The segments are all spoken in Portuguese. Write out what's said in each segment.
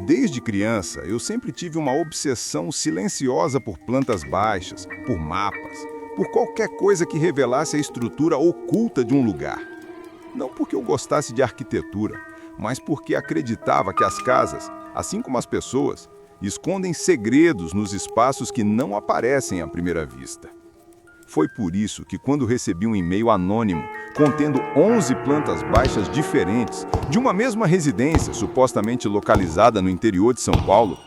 Desde criança, eu sempre tive uma obsessão silenciosa por plantas baixas, por mapas, por qualquer coisa que revelasse a estrutura oculta de um lugar. Não porque eu gostasse de arquitetura, mas porque acreditava que as casas, assim como as pessoas, escondem segredos nos espaços que não aparecem à primeira vista. Foi por isso que, quando recebi um e-mail anônimo contendo 11 plantas baixas diferentes de uma mesma residência supostamente localizada no interior de São Paulo,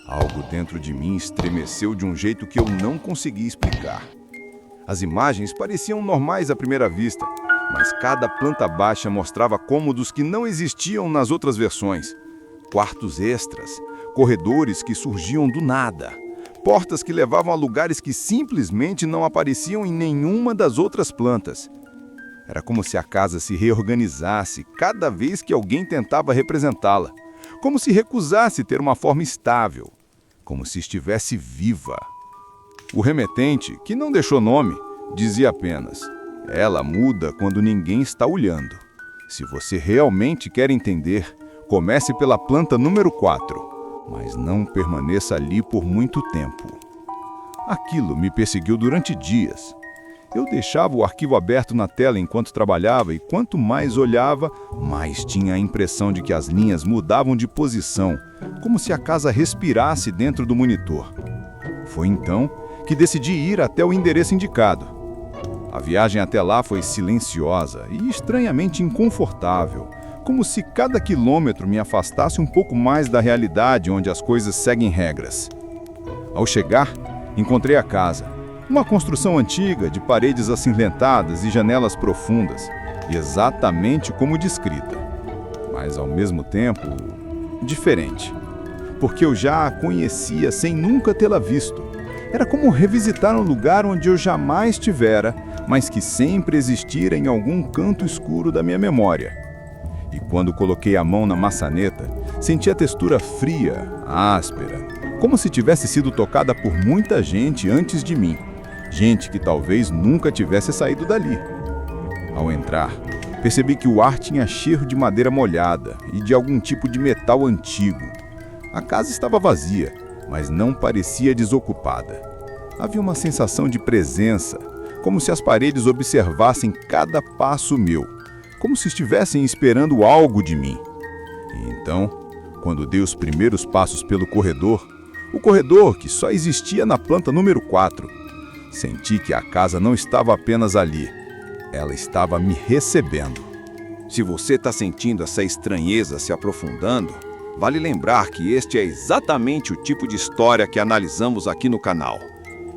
algo dentro de mim estremeceu de um jeito que eu não consegui explicar. As imagens pareciam normais à primeira vista, mas cada planta baixa mostrava cômodos que não existiam nas outras versões. Quartos extras, corredores que surgiam do nada, portas que levavam a lugares que simplesmente não apareciam em nenhuma das outras plantas. Era como se a casa se reorganizasse cada vez que alguém tentava representá-la, como se recusasse ter uma forma estável, como se estivesse viva. O remetente, que não deixou nome, dizia apenas: "Ela muda quando ninguém está olhando. Se você realmente quer entender, comece pela planta número 4. Mas não permaneça ali por muito tempo." Aquilo me perseguiu durante dias. Eu deixava o arquivo aberto na tela enquanto trabalhava e quanto mais olhava, mais tinha a impressão de que as linhas mudavam de posição, como se a casa respirasse dentro do monitor. Foi então que decidi ir até o endereço indicado. A viagem até lá foi silenciosa e estranhamente inconfortável, como se cada quilômetro me afastasse um pouco mais da realidade onde as coisas seguem regras. Ao chegar, encontrei a casa, uma construção antiga de paredes acinzentadas e janelas profundas, exatamente como descrita, mas ao mesmo tempo diferente, porque eu já a conhecia sem nunca tê-la visto. Era como revisitar um lugar onde eu jamais estivera, mas que sempre existira em algum canto escuro da minha memória. E quando coloquei a mão na maçaneta, senti a textura fria, áspera, como se tivesse sido tocada por muita gente antes de mim, gente que talvez nunca tivesse saído dali. Ao entrar, percebi que o ar tinha cheiro de madeira molhada e de algum tipo de metal antigo. A casa estava vazia, mas não parecia desocupada. Havia uma sensação de presença, como se as paredes observassem cada passo meu, como se estivessem esperando algo de mim. E então, quando dei os primeiros passos pelo corredor, o corredor que só existia na planta número 4, senti que a casa não estava apenas ali, ela estava me recebendo. Se você está sentindo essa estranheza se aprofundando, vale lembrar que este é exatamente o tipo de história que analisamos aqui no canal.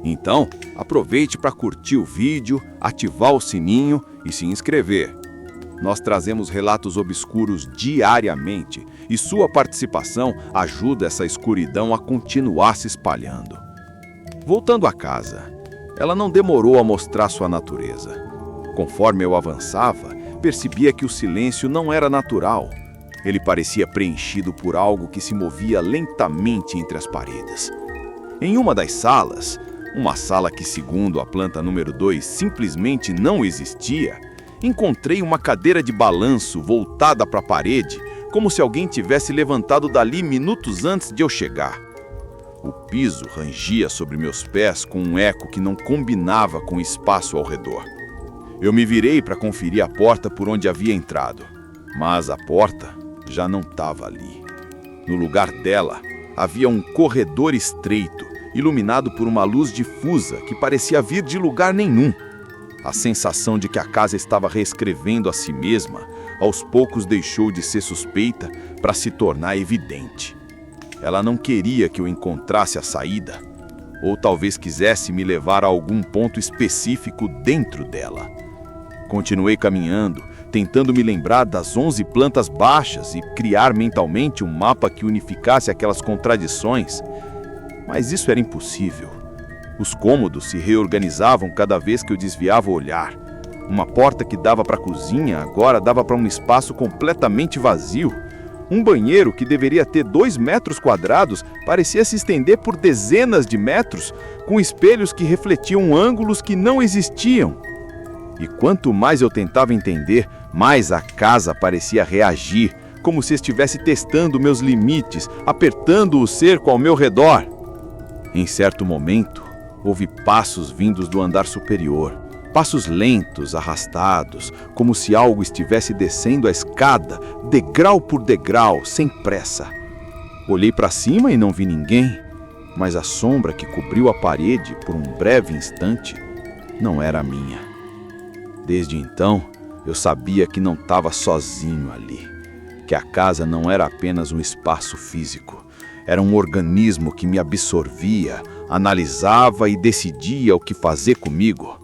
Então, aproveite para curtir o vídeo, ativar o sininho e se inscrever. Nós trazemos relatos obscuros diariamente e sua participação ajuda essa escuridão a continuar se espalhando. Voltando à casa, ela não demorou a mostrar sua natureza. Conforme eu avançava, percebia que o silêncio não era natural. Ele parecia preenchido por algo que se movia lentamente entre as paredes. Em uma das salas, uma sala que, segundo a planta número 2, simplesmente não existia, encontrei uma cadeira de balanço voltada para a parede, como se alguém tivesse levantado dali minutos antes de eu chegar. O piso rangia sobre meus pés com um eco que não combinava com o espaço ao redor. Eu me virei para conferir a porta por onde havia entrado, mas a porta já não estava ali. No lugar dela, havia um corredor estreito, iluminado por uma luz difusa que parecia vir de lugar nenhum. A sensação de que a casa estava reescrevendo a si mesma, aos poucos deixou de ser suspeita para se tornar evidente. Ela não queria que eu encontrasse a saída, ou talvez quisesse me levar a algum ponto específico dentro dela. Continuei caminhando, tentando me lembrar das 11 plantas baixas e criar mentalmente um mapa que unificasse aquelas contradições. Mas isso era impossível. Os cômodos se reorganizavam cada vez que eu desviava o olhar. Uma porta que dava para a cozinha agora dava para um espaço completamente vazio. Um banheiro que deveria ter 2 metros quadrados parecia se estender por dezenas de metros, com espelhos que refletiam ângulos que não existiam. E quanto mais eu tentava entender, mais a casa parecia reagir, como se estivesse testando meus limites, apertando o cerco ao meu redor. Em certo momento, houve passos vindos do andar superior, passos lentos, arrastados, como se algo estivesse descendo a escada, degrau por degrau, sem pressa. Olhei para cima e não vi ninguém, mas a sombra que cobriu a parede por um breve instante não era minha. Desde então, eu sabia que não estava sozinho ali, que a casa não era apenas um espaço físico, era um organismo que me absorvia, analisava e decidia o que fazer comigo.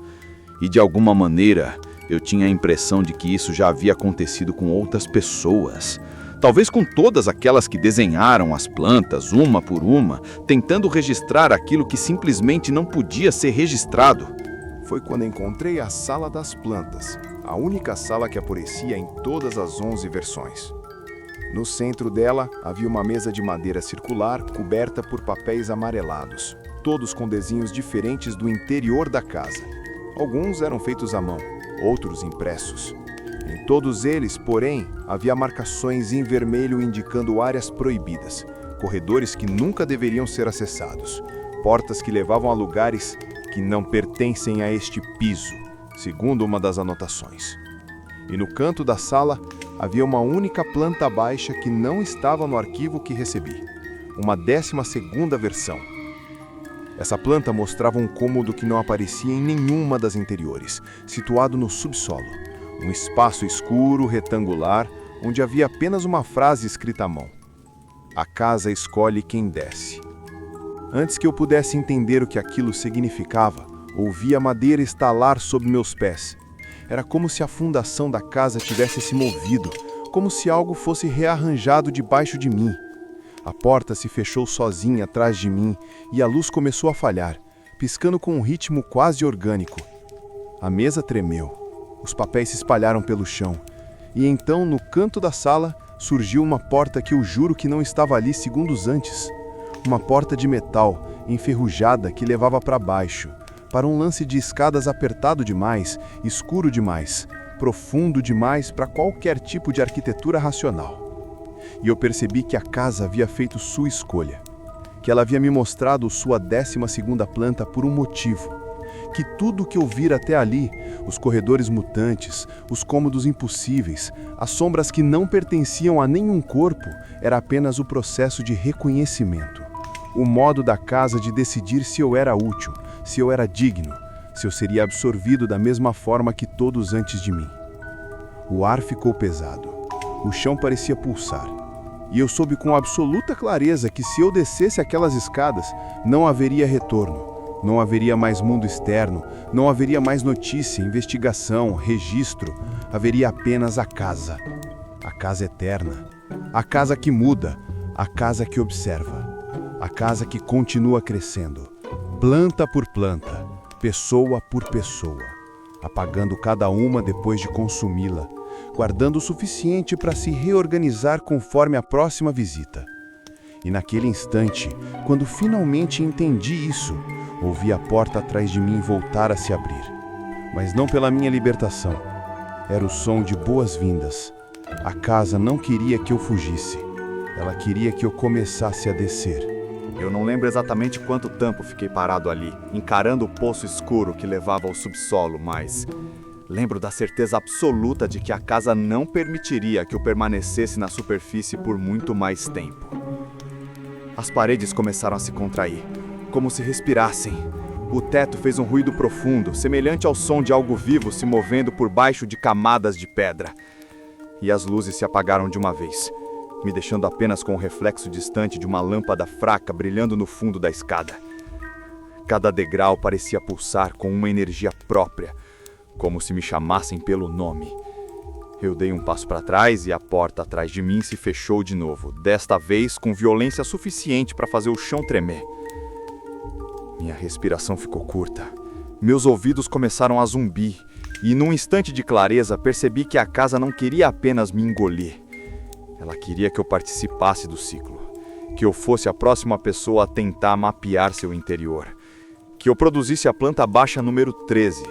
E de alguma maneira, eu tinha a impressão de que isso já havia acontecido com outras pessoas. Talvez com todas aquelas que desenharam as plantas, uma por uma, tentando registrar aquilo que simplesmente não podia ser registrado. Foi quando encontrei a Sala das Plantas, a única sala que aparecia em todas as 11 versões. No centro dela havia uma mesa de madeira circular coberta por papéis amarelados, todos com desenhos diferentes do interior da casa. Alguns eram feitos à mão, outros impressos. Em todos eles, porém, havia marcações em vermelho indicando áreas proibidas, corredores que nunca deveriam ser acessados, portas que levavam a lugares que não pertencem a este piso, segundo uma das anotações. E no canto da sala havia uma única planta baixa que não estava no arquivo que recebi, uma 12ª versão. Essa planta mostrava um cômodo que não aparecia em nenhuma das anteriores, situado no subsolo. Um espaço escuro, retangular, onde havia apenas uma frase escrita à mão. A casa escolhe quem desce. Antes que eu pudesse entender o que aquilo significava, ouvi a madeira estalar sob meus pés. Era como se a fundação da casa tivesse se movido, como se algo fosse rearranjado debaixo de mim. A porta se fechou sozinha atrás de mim e a luz começou a falhar, piscando com um ritmo quase orgânico. A mesa tremeu. Os papéis se espalharam pelo chão. E então, no canto da sala, surgiu uma porta que eu juro que não estava ali segundos antes. Uma porta de metal, enferrujada, que levava para baixo, para um lance de escadas apertado demais, escuro demais, profundo demais para qualquer tipo de arquitetura racional. E eu percebi que a casa havia feito sua escolha, que ela havia me mostrado sua 12ª planta por um motivo, que tudo que eu vira até ali, os corredores mutantes, os cômodos impossíveis, as sombras que não pertenciam a nenhum corpo, era apenas o processo de reconhecimento, o modo da casa de decidir se eu era útil, se eu era digno, se eu seria absorvido da mesma forma que todos antes de mim. O ar ficou pesado, o chão parecia pulsar, e eu soube com absoluta clareza que se eu descesse aquelas escadas, não haveria retorno. Não haveria mais mundo externo, não haveria mais notícia, investigação, registro. Haveria apenas a casa eterna, a casa que muda, a casa que observa, a casa que continua crescendo, planta por planta, pessoa por pessoa, apagando cada uma depois de consumi-la, guardando o suficiente para se reorganizar conforme a próxima visita. E naquele instante, quando finalmente entendi isso, ouvi a porta atrás de mim voltar a se abrir. Mas não pela minha libertação. Era o som de boas-vindas. A casa não queria que eu fugisse. Ela queria que eu começasse a descer. Eu não lembro exatamente quanto tempo fiquei parado ali, encarando o poço escuro que levava ao subsolo, mas lembro da certeza absoluta de que a casa não permitiria que eu permanecesse na superfície por muito mais tempo. As paredes começaram a se contrair, como se respirassem. O teto fez um ruído profundo, semelhante ao som de algo vivo se movendo por baixo de camadas de pedra. E as luzes se apagaram de uma vez, me deixando apenas com o reflexo distante de uma lâmpada fraca brilhando no fundo da escada. Cada degrau parecia pulsar com uma energia própria, como se me chamassem pelo nome. Eu dei um passo para trás e a porta atrás de mim se fechou de novo, desta vez com violência suficiente para fazer o chão tremer. Minha respiração ficou curta. Meus ouvidos começaram a zumbir e, num instante de clareza, percebi que a casa não queria apenas me engolir. Ela queria que eu participasse do ciclo, que eu fosse a próxima pessoa a tentar mapear seu interior, que eu produzisse a planta baixa número 13,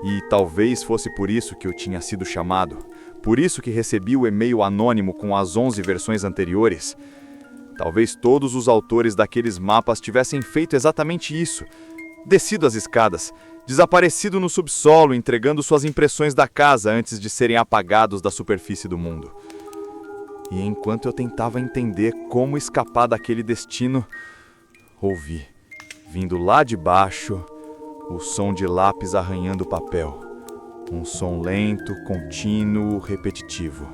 e talvez fosse por isso que eu tinha sido chamado, Por isso que recebi o e-mail anônimo com as 11 versões anteriores. Talvez todos os autores daqueles mapas tivessem feito exatamente isso. Descido as escadas, desaparecido no subsolo, entregando suas impressões da casa antes de serem apagados da superfície do mundo. E enquanto eu tentava entender como escapar daquele destino, ouvi, vindo lá de baixo, o som de lápis arranhando o papel. Um som lento, contínuo, repetitivo.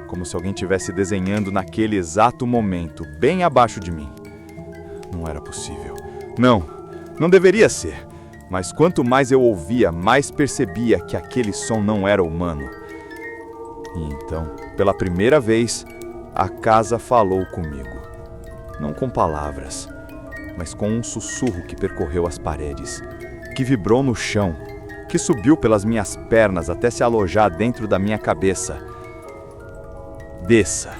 Como se alguém estivesse desenhando naquele exato momento, bem abaixo de mim. Não era possível. Não deveria ser. Mas quanto mais eu ouvia, mais percebia que aquele som não era humano. E então, pela primeira vez, a casa falou comigo. Não com palavras, mas com um sussurro que percorreu as paredes, que vibrou no chão, que subiu pelas minhas pernas até se alojar dentro da minha cabeça. Desça.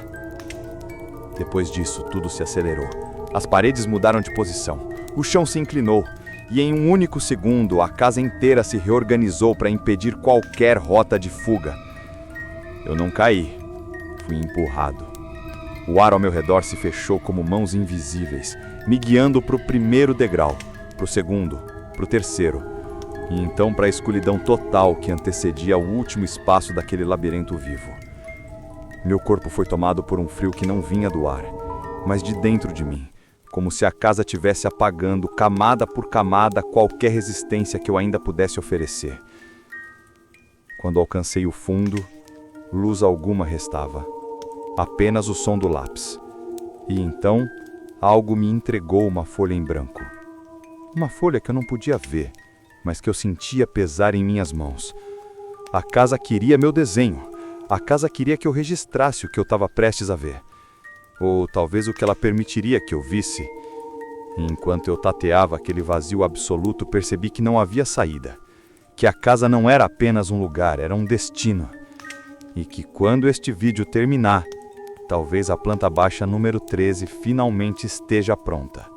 Depois disso, tudo se acelerou. As paredes mudaram de posição, o chão se inclinou, e em um único segundo, a casa inteira se reorganizou para impedir qualquer rota de fuga. Eu não caí, fui empurrado. O ar ao meu redor se fechou como mãos invisíveis, me guiando para o primeiro degrau, para o segundo, para o terceiro, e então para a escuridão total que antecedia o último espaço daquele labirinto vivo. Meu corpo foi tomado por um frio que não vinha do ar, mas de dentro de mim, como se a casa tivesse apagando camada por camada qualquer resistência que eu ainda pudesse oferecer. Quando alcancei o fundo, luz alguma restava, apenas o som do lápis. E então, algo me entregou uma folha em branco. Uma folha que eu não podia ver, mas que eu sentia pesar em minhas mãos. A casa queria meu desenho. A casa queria que eu registrasse o que eu estava prestes a ver. Ou talvez o que ela permitiria que eu visse. E enquanto eu tateava aquele vazio absoluto, percebi que não havia saída. Que a casa não era apenas um lugar, era um destino. E que quando este vídeo terminar, talvez a planta baixa número 13 finalmente esteja pronta.